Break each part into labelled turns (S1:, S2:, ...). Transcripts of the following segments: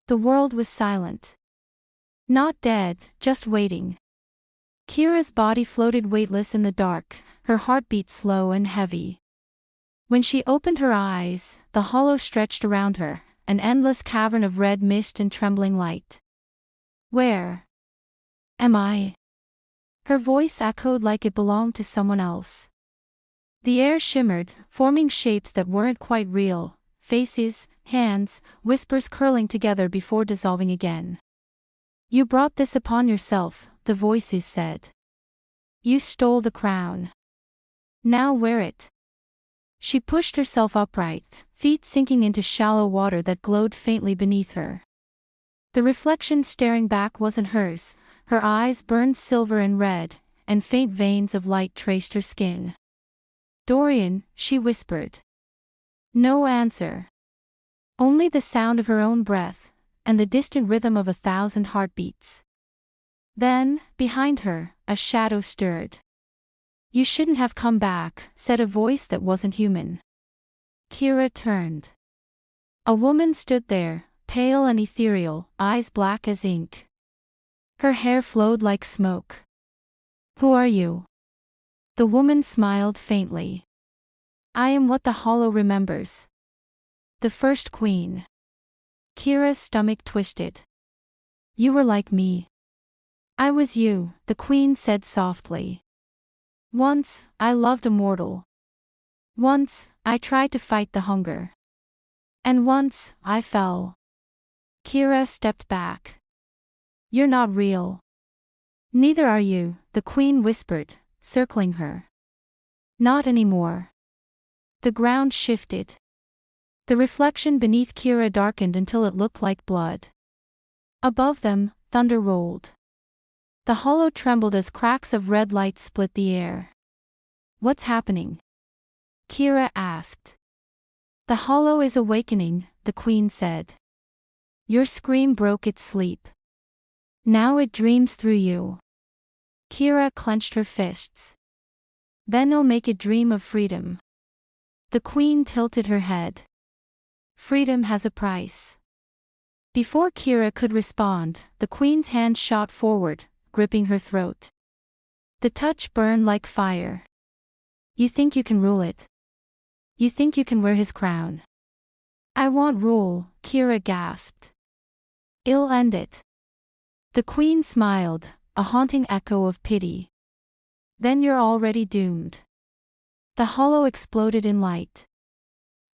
S1: The world was silent. Not dead, just waiting. Kiera's body floated weightless in the dark, her heartbeat slow and heavy. When she opened her eyes, the hollow stretched around her, an endless cavern of red mist and trembling light. Where am I? Her voice echoed like it belonged to someone else. The air shimmered, forming shapes that weren't quite real, faces, hands, whispers curling together before dissolving again. You brought this upon yourself, the voices said. You stole the crown. Now wear it. She pushed herself upright, feet sinking into shallow water that glowed faintly beneath her. The reflection staring back wasn't hers, her eyes burned silver and red, and faint veins of light traced her skin. Dorian, she whispered. No answer. Only the sound of her own breath, and the distant rhythm of 1,000 heartbeats. Then, behind her, a shadow stirred. You shouldn't have come back, said a voice that wasn't human. Kiera turned. A woman stood there, pale and ethereal, eyes black as ink. Her hair flowed like smoke. Who are you? The woman smiled faintly. I am what the hollow remembers. The first queen. Kiera's stomach twisted. You were like me. I was you, the queen said softly. Once, I loved a mortal. Once, I tried to fight the hunger. And once, I fell. Kiera stepped back. You're not real. Neither are you, the queen whispered, circling her. Not anymore. The ground shifted. The reflection beneath Kiera darkened until it looked like blood. Above them, thunder rolled. The hollow trembled as cracks of red light split the air. What's happening? Kiera asked. The hollow is awakening, the queen said. Your scream broke its sleep. Now it dreams through you. Kiera clenched her fists. Then I'll make it dream of freedom. The queen tilted her head. Freedom has a price. Before Kiera could respond, the queen's hand shot forward, gripping her throat. The touch burned like fire. You think you can rule it? You think you can wear his crown? I want rule, Kiera gasped. I'll end it. The queen smiled, a haunting echo of pity. Then you're already doomed. The hollow exploded in light.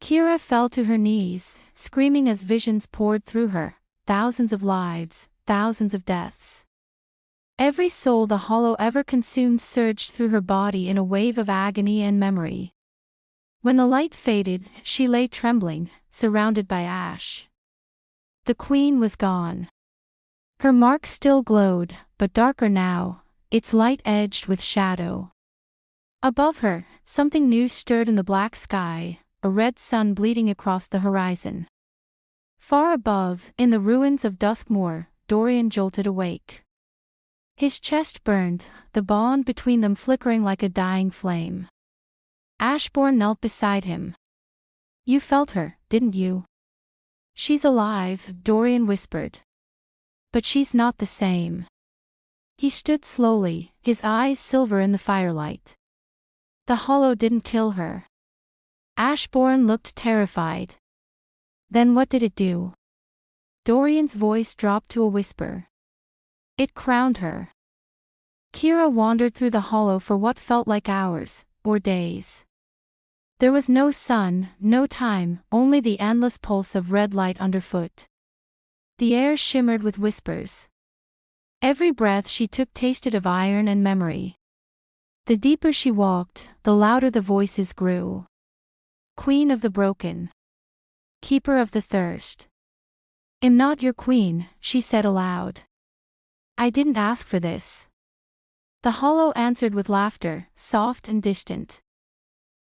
S1: Kiera fell to her knees, screaming as visions poured through her, thousands of lives, thousands of deaths. Every soul the hollow ever consumed surged through her body in a wave of agony and memory. When the light faded, she lay trembling, surrounded by ash. The queen was gone. Her mark still glowed, but darker now, its light edged with shadow. Above her, something new stirred in the black sky, a red sun bleeding across the horizon. Far above, in the ruins of Duskmoor, Dorian jolted awake. His chest burned, the bond between them flickering like a dying flame. Ashbourne knelt beside him. You felt her, didn't you? She's alive, Dorian whispered. But she's not the same. He stood slowly, his eyes silver in the firelight. The hollow didn't kill her. Ashbourne looked terrified. Then what did it do? Dorian's voice dropped to a whisper. It crowned her. Kiera wandered through the hollow for what felt like hours, or days. There was no sun, no time, only the endless pulse of red light underfoot. The air shimmered with whispers. Every breath she took tasted of iron and memory. The deeper she walked, the louder the voices grew. Queen of the broken. Keeper of the thirst. I'm not your queen, she said aloud. I didn't ask for this. The hollow answered with laughter, soft and distant.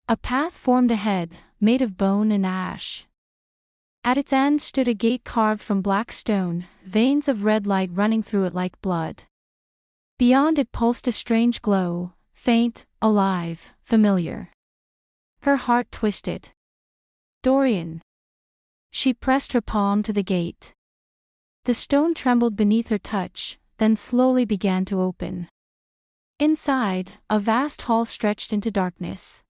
S1: A path formed ahead, made of bone and ash. At its end stood a gate carved from black stone, veins of red light running through it like blood. Beyond it pulsed a strange glow, faint, alive, familiar. Her heart twisted. Dorian. She pressed her palm to the gate. The stone trembled beneath her touch, then slowly began to open. Inside, a vast hall stretched into darkness.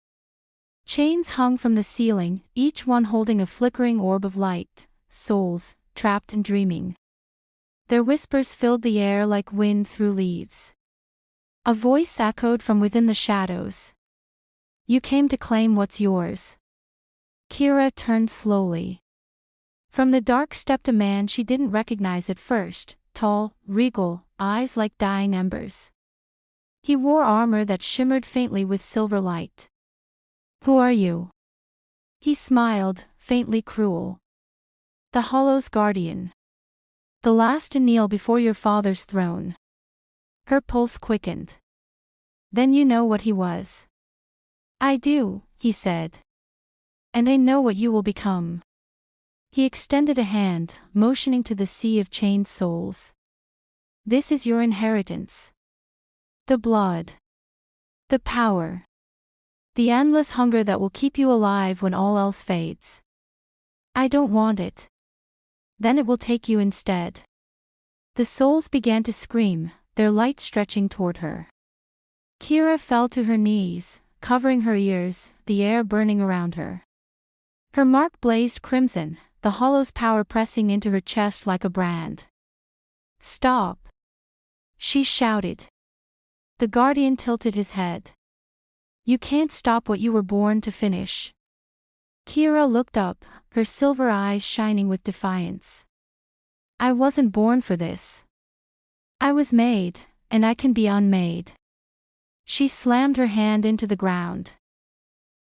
S1: Chains hung from the ceiling, each one holding a flickering orb of light, souls, trapped and dreaming. Their whispers filled the air like wind through leaves. A voice echoed from within the shadows. You came to claim what's yours. Kiera turned slowly. From the dark stepped a man she didn't recognize at first, tall, regal, eyes like dying embers. He wore armor that shimmered faintly with silver light. Who are you? He smiled, faintly cruel. The Hollow's guardian. The last to kneel before your father's throne. Her pulse quickened. Then you know what he was. I do, he said. And I know what you will become. He extended a hand, motioning to the sea of chained souls. This is your inheritance. The blood. The power. The endless hunger that will keep you alive when all else fades. I don't want it. Then it will take you instead. The souls began to scream, their light stretching toward her. Kiera fell to her knees, covering her ears, the air burning around her. Her mark blazed crimson, the Hollow's power pressing into her chest like a brand. Stop! She shouted. The guardian tilted his head. You can't stop what you were born to finish. Kiera looked up, her silver eyes shining with defiance. I wasn't born for this. I was made, and I can be unmade. She slammed her hand into the ground.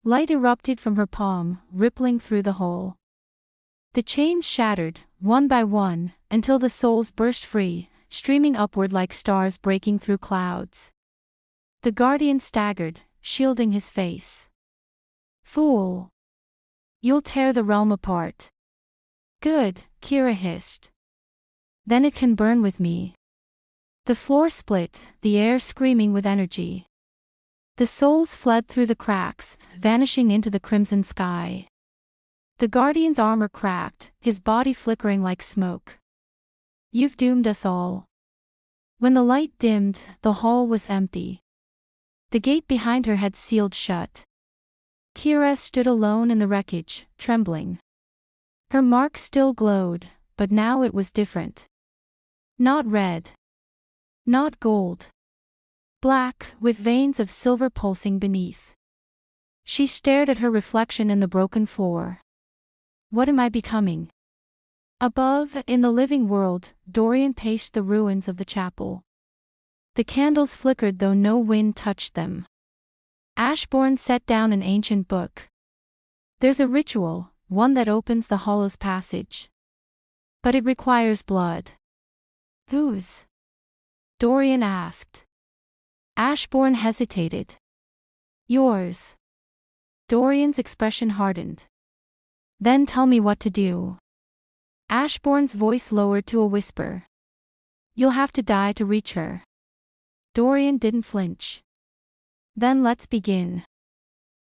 S1: Light erupted from her palm, rippling through the hole. The chains shattered, one by one, until the souls burst free, streaming upward like stars breaking through clouds. The guardian staggered, shielding his face. Fool! You'll tear the realm apart. Good, Kiera hissed. Then it can burn with me. The floor split, the air screaming with energy. The souls fled through the cracks, vanishing into the crimson sky. The guardian's armor cracked, his body flickering like smoke. You've doomed us all. When the light dimmed, the hall was empty. The gate behind her had sealed shut. Kiera stood alone in the wreckage, trembling. Her mark still glowed, but now it was different. Not red. Not gold. Black, with veins of silver pulsing beneath. She stared at her reflection in the broken floor. What am I becoming? Above, in the living world, Dorian paced the ruins of the chapel. The candles flickered though no wind touched them. Ashbourne set down an ancient book. There's a ritual, one that opens the Hollow's passage. But it requires blood. Whose? Dorian asked. Ashbourne hesitated. Yours. Dorian's expression hardened. Then tell me what to do. Ashbourne's voice lowered to a whisper. You'll have to die to reach her. Dorian didn't flinch. Then let's begin.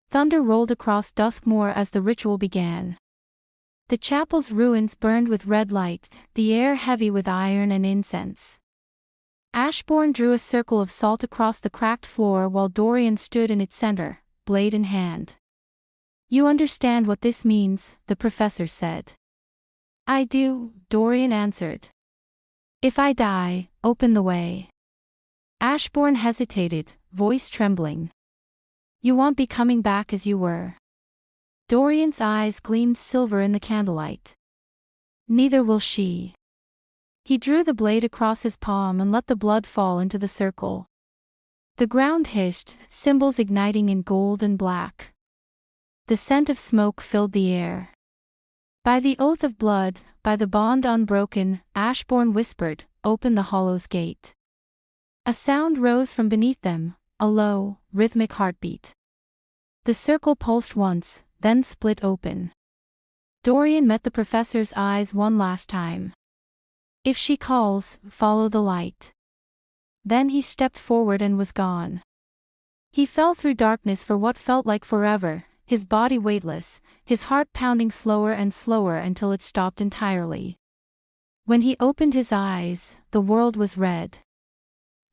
S1: Thunder rolled across Duskmoor as the ritual began. The chapel's ruins burned with red light, the air heavy with iron and incense. Ashbourne drew a circle of salt across the cracked floor while Dorian stood in its center, blade in hand. You understand what this means, the professor said. I do, Dorian answered. If I die, open the way. Ashbourne hesitated, voice trembling. You won't be coming back as you were. Dorian's eyes gleamed silver in the candlelight. Neither will she. He drew the blade across his palm and let the blood fall into the circle. The ground hissed, symbols igniting in gold and black. The scent of smoke filled the air. By the oath of blood, by the bond unbroken, Ashbourne whispered, open the Hollow's gate. A sound rose from beneath them, a low, rhythmic heartbeat. The circle pulsed once, then split open. Dorian met the professor's eyes one last time. If she calls, follow the light. Then he stepped forward and was gone. He fell through darkness for what felt like forever, his body weightless, his heart pounding slower and slower until it stopped entirely. When he opened his eyes, the world was red.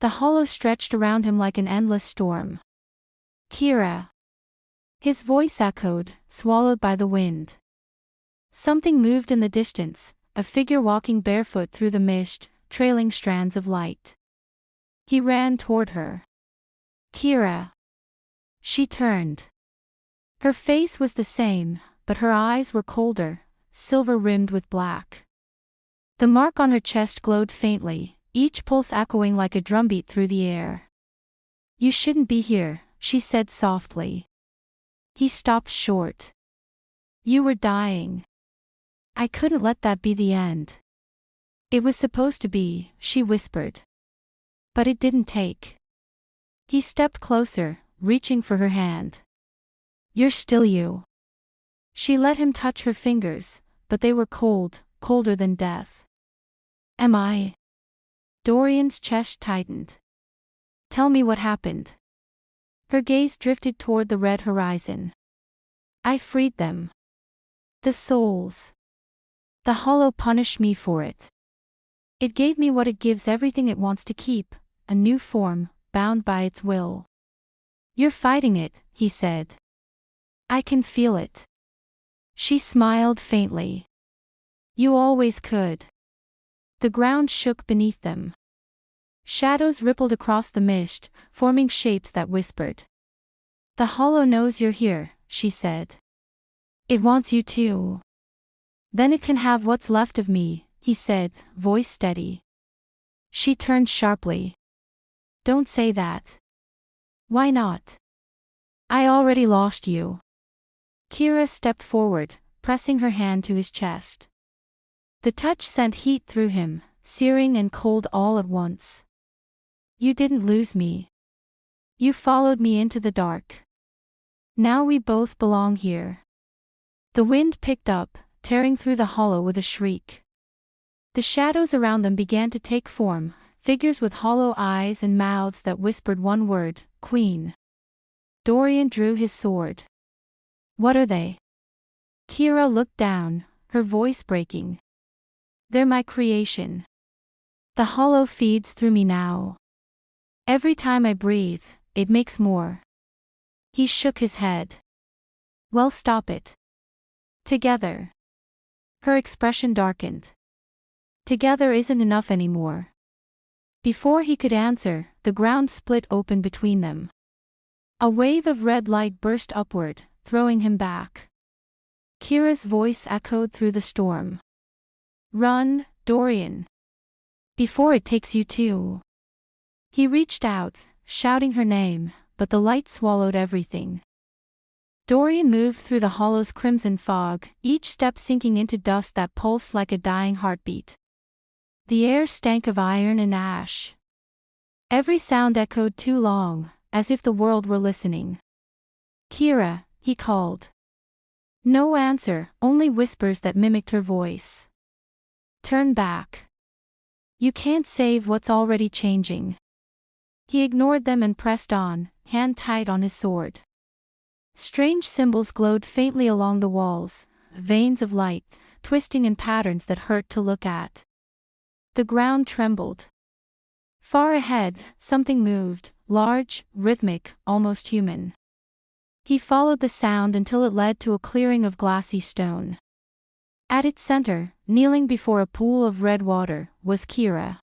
S1: The hollow stretched around him like an endless storm. Kiera. His voice echoed, swallowed by the wind. Something moved in the distance, a figure walking barefoot through the mist, trailing strands of light. He ran toward her. Kiera. She turned. Her face was the same, but her eyes were colder, silver-rimmed with black. The mark on her chest glowed faintly, each pulse echoing like a drumbeat through the air. "You shouldn't be here," she said softly. He stopped short. "You were dying. I couldn't let that be the end." "It was supposed to be," she whispered. "But it didn't take." He stepped closer, reaching for her hand. "You're still you." She let him touch her fingers, but they were cold, colder than death. "Am I?" Dorian's chest tightened. "Tell me what happened." Her gaze drifted toward the red horizon. "I freed them. The souls. The hollow punished me for it. It gave me what it gives everything it wants to keep, a new form, bound by its will." "You're fighting it," he said. "I can feel it." She smiled faintly. "You always could." The ground shook beneath them. Shadows rippled across the mist, forming shapes that whispered. "The hollow knows you're here," she said. "It wants you too." "Then it can have what's left of me," he said, voice steady. She turned sharply. "Don't say that." "Why not?" "I already lost you." Kiera stepped forward, pressing her hand to his chest. The touch sent heat through him, searing and cold all at once. "You didn't lose me. You followed me into the dark. Now we both belong here." The wind picked up, tearing through the hollow with a shriek. The shadows around them began to take form, figures with hollow eyes and mouths that whispered one word, "Queen." Dorian drew his sword. "What are they?" Kiera looked down, her voice breaking. "They're my creation. The hollow feeds through me now. Every time I breathe, it makes more." He shook his head. "Well, stop it." "Together." Her expression darkened. "Together isn't enough anymore." Before he could answer, the ground split open between them. A wave of red light burst upward, throwing him back. Kiera's voice echoed through the storm. "Run, Dorian. Before it takes you too." He reached out, shouting her name, but the light swallowed everything. Dorian moved through the hollow's crimson fog, each step sinking into dust that pulsed like a dying heartbeat. The air stank of iron and ash. Every sound echoed too long, as if the world were listening. "Kiera," he called. No answer, only whispers that mimicked her voice. "Turn back. You can't save what's already changing." He ignored them and pressed on, hand tight on his sword. Strange symbols glowed faintly along the walls, veins of light, twisting in patterns that hurt to look at. The ground trembled. Far ahead, something moved, large, rhythmic, almost human. He followed the sound until it led to a clearing of glassy stone. At its center, kneeling before a pool of red water, was Kiera.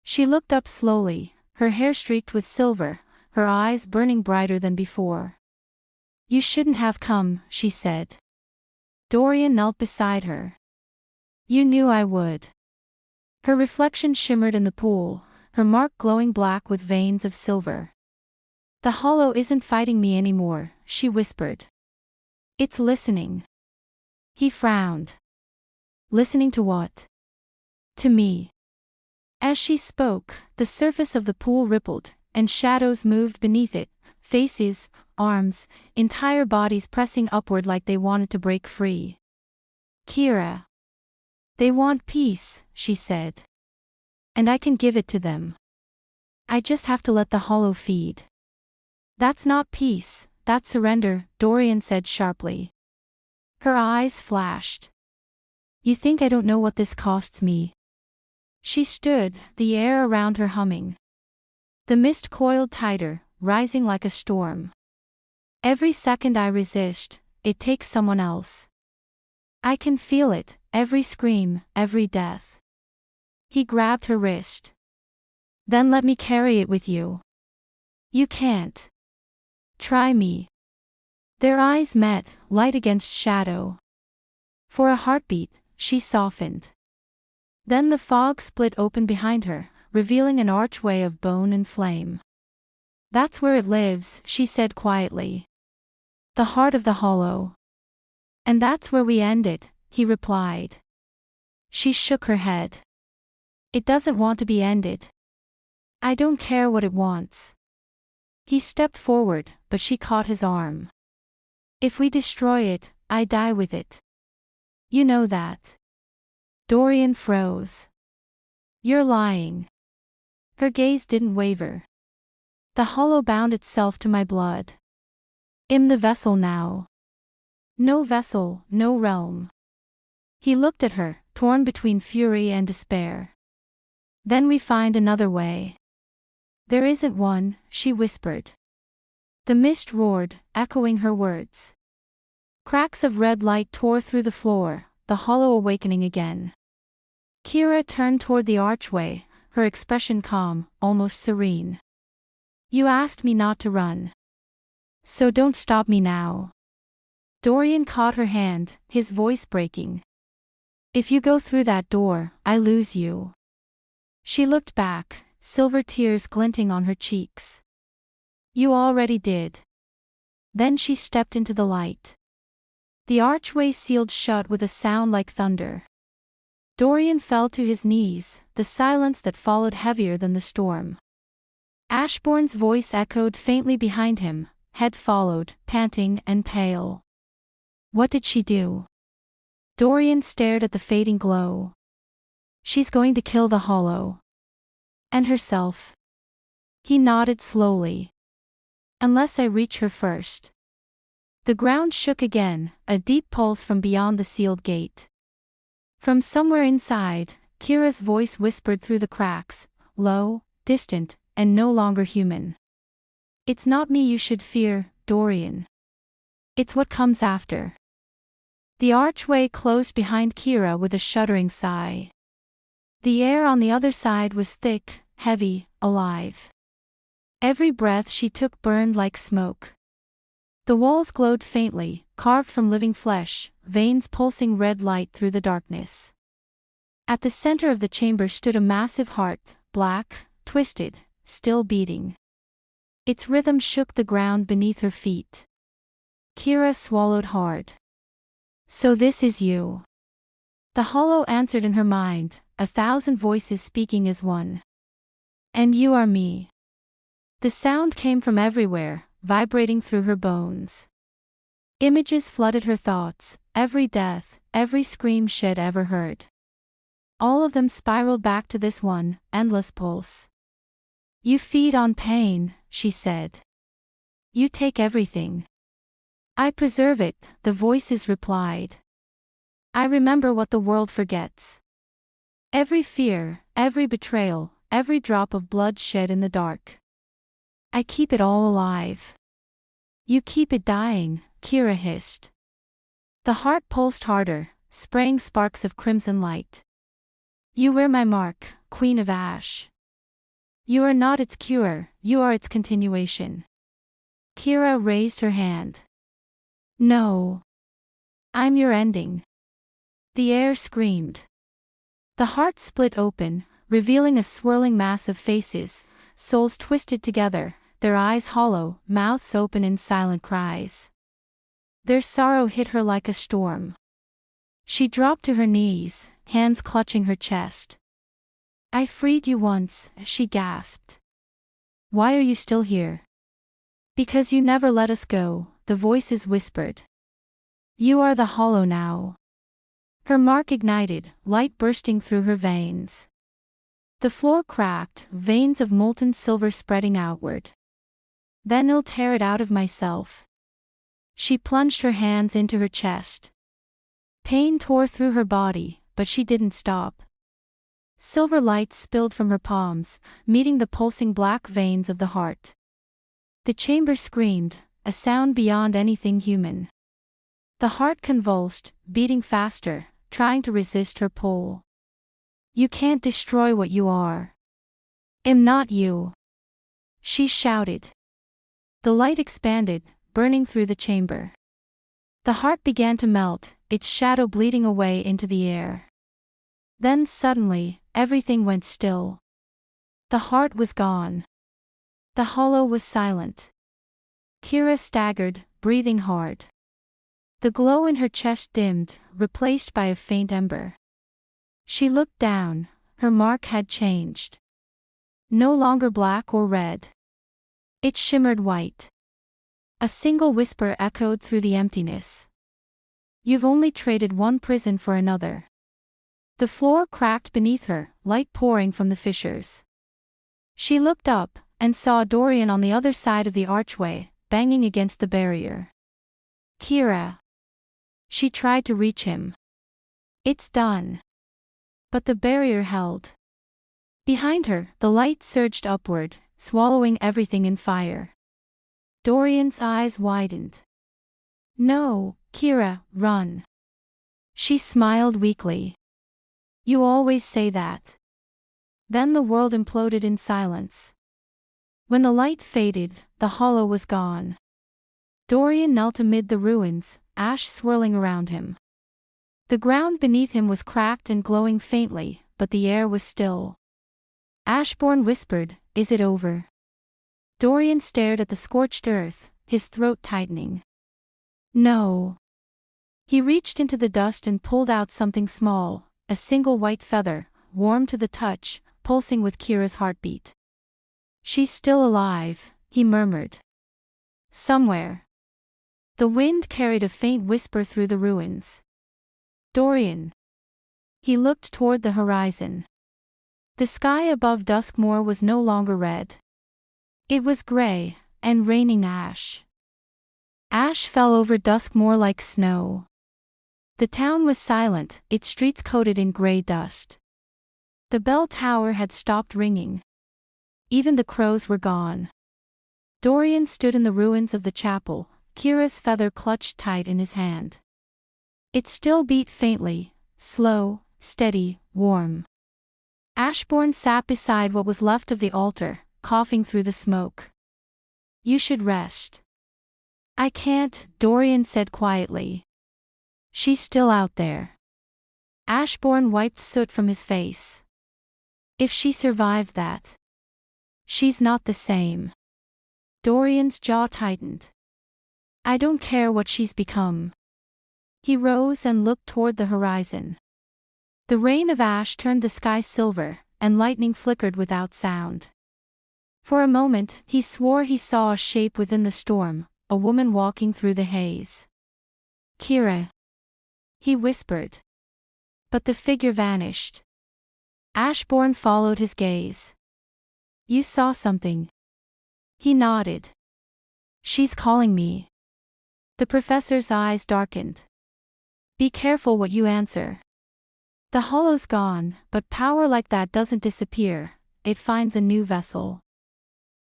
S1: She looked up slowly, her hair streaked with silver, her eyes burning brighter than before. "You shouldn't have come," she said. Dorian knelt beside her. "You knew I would." Her reflection shimmered in the pool, her mark glowing black with veins of silver. "The hollow isn't fighting me anymore," she whispered. "It's listening." He frowned. "Listening to what?" "To me." As she spoke, the surface of the pool rippled, and shadows moved beneath it, faces, arms, entire bodies pressing upward like they wanted to break free. "Kiera. They want peace," she said. "And I can give it to them. I just have to let the hollow feed." "That's not peace, that's surrender," Dorian said sharply. Her eyes flashed. You think I don't know what this costs me? She stood, the air around her humming. The mist coiled tighter, rising like a storm. Every second I resist, it takes someone else. I can feel it, every scream, every death. He grabbed her wrist. Then let me carry it with you. You can't. Try me. Their eyes met, light against shadow. For a heartbeat, she softened. Then the fog split open behind her, revealing an archway of bone and flame. That's where it lives, she said quietly. The heart of the hollow. And that's where we end it, he replied. She shook her head. It doesn't want to be ended. I don't care what it wants. He stepped forward, but she caught his arm. If we destroy it, I die with it. You know that. Dorian froze. You're lying. Her gaze didn't waver. The hollow bound itself to my blood. I'm the vessel now. No vessel, no realm. He looked at her, torn between fury and despair. Then we find another way. There isn't one, she whispered. The mist roared, echoing her words. Cracks of red light tore through the floor, the hollow awakening again. Kiera turned toward the archway, her expression calm, almost serene. You asked me not to run. So don't stop me now. Dorian caught her hand, his voice breaking. If you go through that door, I lose you. She looked back, silver tears glinting on her cheeks. You already did. Then she stepped into the light. The archway sealed shut with a sound like thunder. Dorian fell to his knees, the silence that followed heavier than the storm. Ashbourne's voice echoed faintly behind him, head followed, panting and pale. What did she do? Dorian stared at the fading glow. She's going to kill the hollow. And herself. He nodded slowly. Unless I reach her first. The ground shook again, a deep pulse from beyond the sealed gate. From somewhere inside, Kiera's voice whispered through the cracks, low, distant, and no longer human. It's not me you should fear, Dorian. It's what comes after. The archway closed behind Kiera with a shuddering sigh. The air on the other side was thick, heavy, alive. Every breath she took burned like smoke. The walls glowed faintly, carved from living flesh, veins pulsing red light through the darkness. At the center of the chamber stood a massive heart, black, twisted, still beating. Its rhythm shook the ground beneath her feet. Kiera swallowed hard. So this is you. The hollow answered in her mind, 1,000 voices speaking as one. And you are me. The sound came from everywhere, vibrating through her bones. Images flooded her thoughts, every death, every scream she'd ever heard. All of them spiraled back to this one, endless pulse. You feed on pain, she said. You take everything. I preserve it, the voices replied. I remember what the world forgets. Every fear, every betrayal, every drop of blood shed in the dark. I keep it all alive. You keep it dying, Kiera hissed. The heart pulsed harder, spraying sparks of crimson light. You wear my mark, Queen of Ash. You are not its cure, you are its continuation. Kiera raised her hand. No. I'm your ending. The air screamed. The heart split open, revealing a swirling mass of faces, souls twisted together, their eyes hollow, mouths open in silent cries. Their sorrow hit her like a storm. She dropped to her knees, hands clutching her chest. I freed you once, she gasped. Why are you still here? Because you never let us go, the voices whispered. You are the hollow now. Her mark ignited, light bursting through her veins. The floor cracked, veins of molten silver spreading outward. Then I'll tear it out of myself. She plunged her hands into her chest. Pain tore through her body, but she didn't stop. Silver light spilled from her palms, meeting the pulsing black veins of the heart. The chamber screamed, a sound beyond anything human. The heart convulsed, beating faster, trying to resist her pull. "You can't destroy what you are. Am not you," she shouted. The light expanded, burning through the chamber. The heart began to melt, its shadow bleeding away into the air. Then suddenly, everything went still. The heart was gone. The hollow was silent. Kiera staggered, breathing hard. The glow in her chest dimmed, replaced by a faint ember. She looked down, her mark had changed. No longer black or red. It shimmered white. A single whisper echoed through the emptiness. "You've only traded one prison for another." The floor cracked beneath her, light pouring from the fissures. She looked up, and saw Dorian on the other side of the archway, banging against the barrier. "Kiera." She tried to reach him. "It's done." But the barrier held. Behind her, the light surged upward, swallowing everything in fire. Dorian's eyes widened. "No, Kiera, run." She smiled weakly. "You always say that." Then the world imploded in silence. When the light faded, the hollow was gone. Dorian knelt amid the ruins, ash swirling around him. The ground beneath him was cracked and glowing faintly, but the air was still. Ashbourne whispered, "Is it over?" Dorian stared at the scorched earth, his throat tightening. "No." He reached into the dust and pulled out something small, a single white feather, warm to the touch, pulsing with Kiera's heartbeat. "She's still alive," he murmured. "Somewhere." The wind carried a faint whisper through the ruins. "Dorian." He looked toward the horizon. The sky above Duskmoor was no longer red. It was gray, and raining ash. Ash fell over Duskmoor like snow. The town was silent, its streets coated in gray dust. The bell tower had stopped ringing. Even the crows were gone. Dorian stood in the ruins of the chapel, Kiera's feather clutched tight in his hand. It still beat faintly, slow, steady, warm. Ashbourne sat beside what was left of the altar, coughing through the smoke. "You should rest." "I can't," Dorian said quietly. "She's still out there." Ashbourne wiped soot from his face. "If she survived that. She's not the same." Dorian's jaw tightened. "I don't care what she's become." He rose and looked toward the horizon. The rain of ash turned the sky silver, and lightning flickered without sound. For a moment, he swore he saw a shape within the storm, a woman walking through the haze. "Kiera," he whispered. But the figure vanished. Ashbourne followed his gaze. "You saw something." He nodded. "She's calling me." The professor's eyes darkened. "Be careful what you answer. The hollow's gone, but power like that doesn't disappear, it finds a new vessel."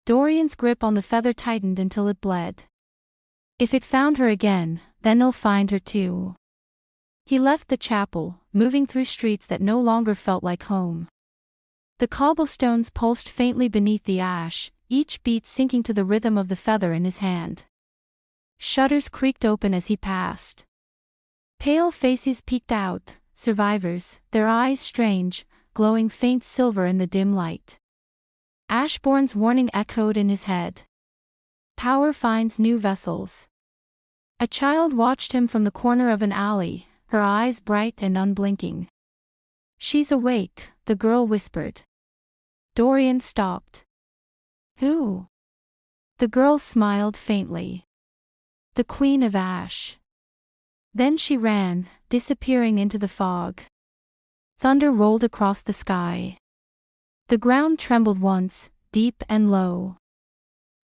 S1: Dorian's grip on the feather tightened until it bled. "If it found her again, then it'll find her too." He left the chapel, moving through streets that no longer felt like home. The cobblestones pulsed faintly beneath the ash, each beat sinking to the rhythm of the feather in his hand. Shutters creaked open as he passed. Pale faces peeked out, survivors, their eyes strange, glowing faint silver in the dim light. Ashbourne's warning echoed in his head. Power finds new vessels. A child watched him from the corner of an alley, her eyes bright and unblinking. "She's awake," the girl whispered. Dorian stopped. "Who?" The girl smiled faintly. "The Queen of Ash." Then she ran, disappearing into the fog. Thunder rolled across the sky. The ground trembled once, deep and low.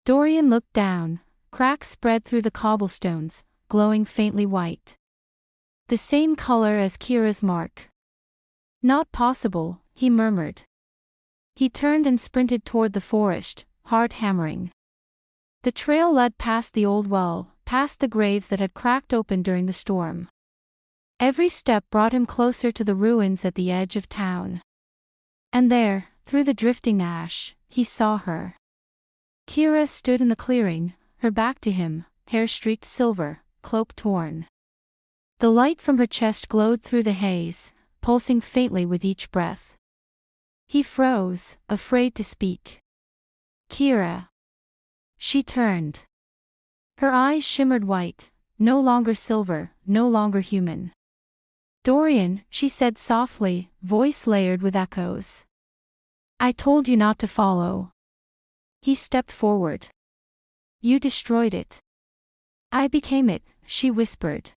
S1: Dorian looked down, cracks spread through the cobblestones, glowing faintly white. The same color as Kiera's mark. Not possible, he murmured. He turned and sprinted toward the forest, heart hammering. The trail led past the old well, past the graves that had cracked open during the storm. Every step brought him closer to the ruins at the edge of town. And there, through the drifting ash, he saw her. Kiera stood in the clearing, her back to him, hair streaked silver, cloak torn. The light from her chest glowed through the haze, pulsing faintly with each breath. He froze, afraid to speak. Kiera. She turned. Her eyes shimmered white, no longer silver, no longer human. Dorian, she said softly, voice layered with echoes. I told you not to follow. He stepped forward. You destroyed it. I became it, she whispered.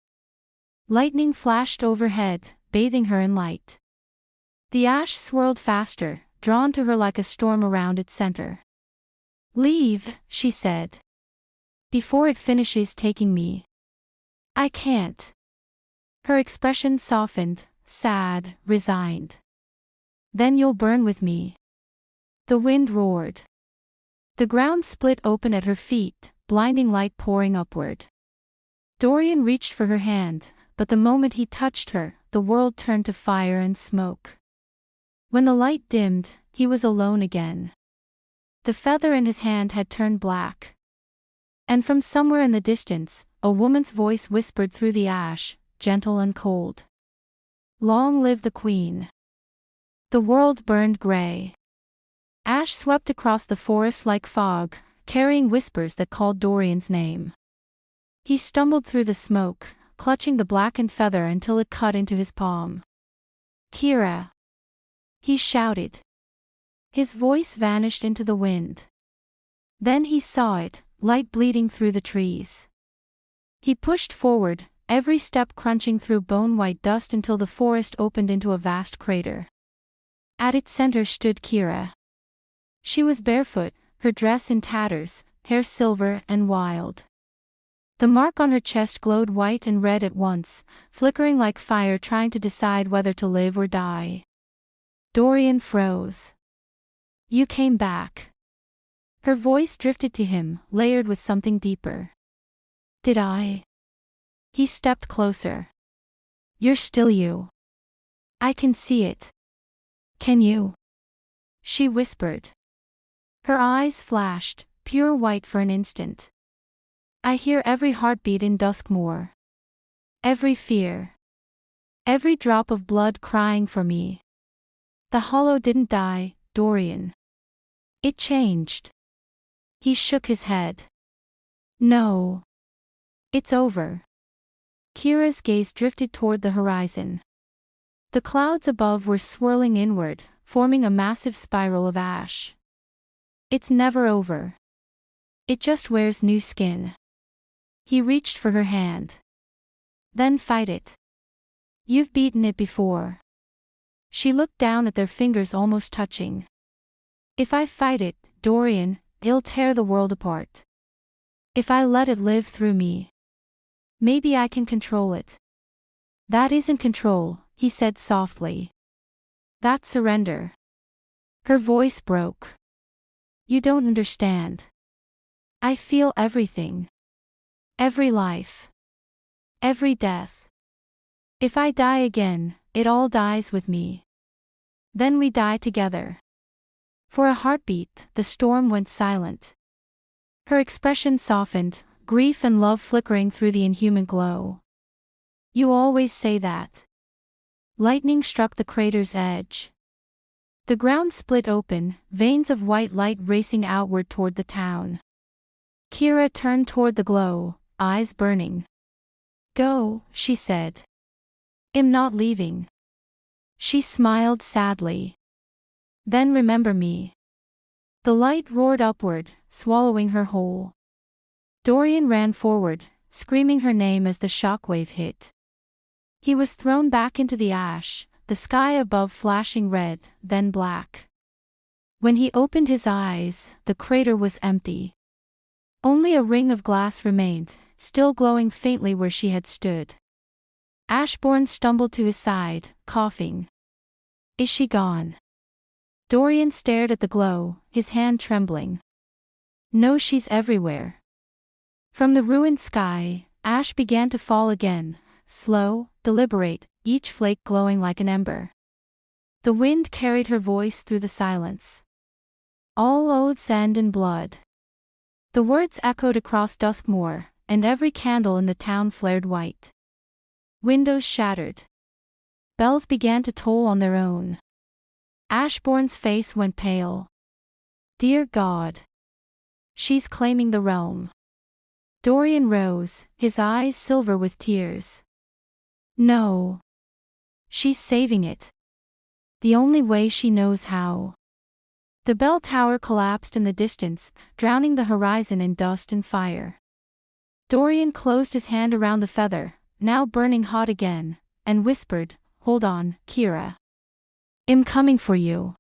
S1: Lightning flashed overhead, bathing her in light. The ash swirled faster, drawn to her like a storm around its center. Leave, she said. Before it finishes taking me. I can't. Her expression softened, sad, resigned. Then you'll burn with me. The wind roared. The ground split open at her feet, blinding light pouring upward. Dorian reached for her hand, but the moment he touched her, the world turned to fire and smoke. When the light dimmed, he was alone again. The feather in his hand had turned black. And from somewhere in the distance, a woman's voice whispered through the ash, gentle and cold. Long live the queen. The world burned gray. Ash swept across the forest like fog, carrying whispers that called Dorian's name. He stumbled through the smoke, clutching the blackened feather until it cut into his palm. Kiera. He shouted. His voice vanished into the wind. Then he saw it, light bleeding through the trees. He pushed forward, every step crunching through bone-white dust until the forest opened into a vast crater. At its center stood Kiera. She was barefoot, her dress in tatters, hair silver and wild. The mark on her chest glowed white and red at once, flickering like fire trying to decide whether to live or die. Dorian froze. You came back. Her voice drifted to him, layered with something deeper. Did I? He stepped closer. You're still you. I can see it. Can you? She whispered. Her eyes flashed, pure white for an instant. I hear every heartbeat in Duskmoor. Every fear. Every drop of blood crying for me. The hollow didn't die, Dorian. It changed. He shook his head. No. It's over. Kiera's gaze drifted toward the horizon. The clouds above were swirling inward, forming a massive spiral of ash. It's never over. It just wears new skin. He reached for her hand. Then fight it. You've beaten it before. She looked down at their fingers almost touching. If I fight it, Dorian, it'll tear the world apart. If I let it live through me, maybe I can control it. That isn't control, he said softly. That's surrender. Her voice broke. You don't understand. I feel everything. Every life. Every death. If I die again, it all dies with me. Then we die together. For a heartbeat, the storm went silent. Her expression softened, grief and love flickering through the inhuman glow. You always say that. Lightning struck the crater's edge. The ground split open, veins of white light racing outward toward the town. Kiera turned toward the glow, eyes burning. Go, she said. I'm not leaving. She smiled sadly. Then remember me. The light roared upward, swallowing her whole. Dorian ran forward, screaming her name as the shockwave hit. He was thrown back into the ash, the sky above flashing red, then black. When he opened his eyes, the crater was empty. Only a ring of glass remained, still glowing faintly where she had stood. Ashbourne stumbled to his side, coughing. Is she gone? Dorian stared at the glow, his hand trembling. No, she's everywhere. From the ruined sky, ash began to fall again, slow, deliberate, each flake glowing like an ember. The wind carried her voice through the silence. All oaths end in blood. The words echoed across Duskmoor, and every candle in the town flared white. Windows shattered. Bells began to toll on their own. Ashbourne's face went pale. Dear God. She's claiming the realm. Dorian rose, his eyes silver with tears. No. She's saving it. The only way she knows how. The bell tower collapsed in the distance, drowning the horizon in dust and fire. Dorian closed his hand around the feather, now burning hot again, and whispered, Hold on, Kiera. I'm coming for you.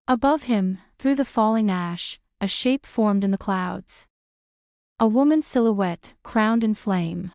S1: Above him, through the falling ash, a shape formed in the clouds. A woman's silhouette, crowned in flame.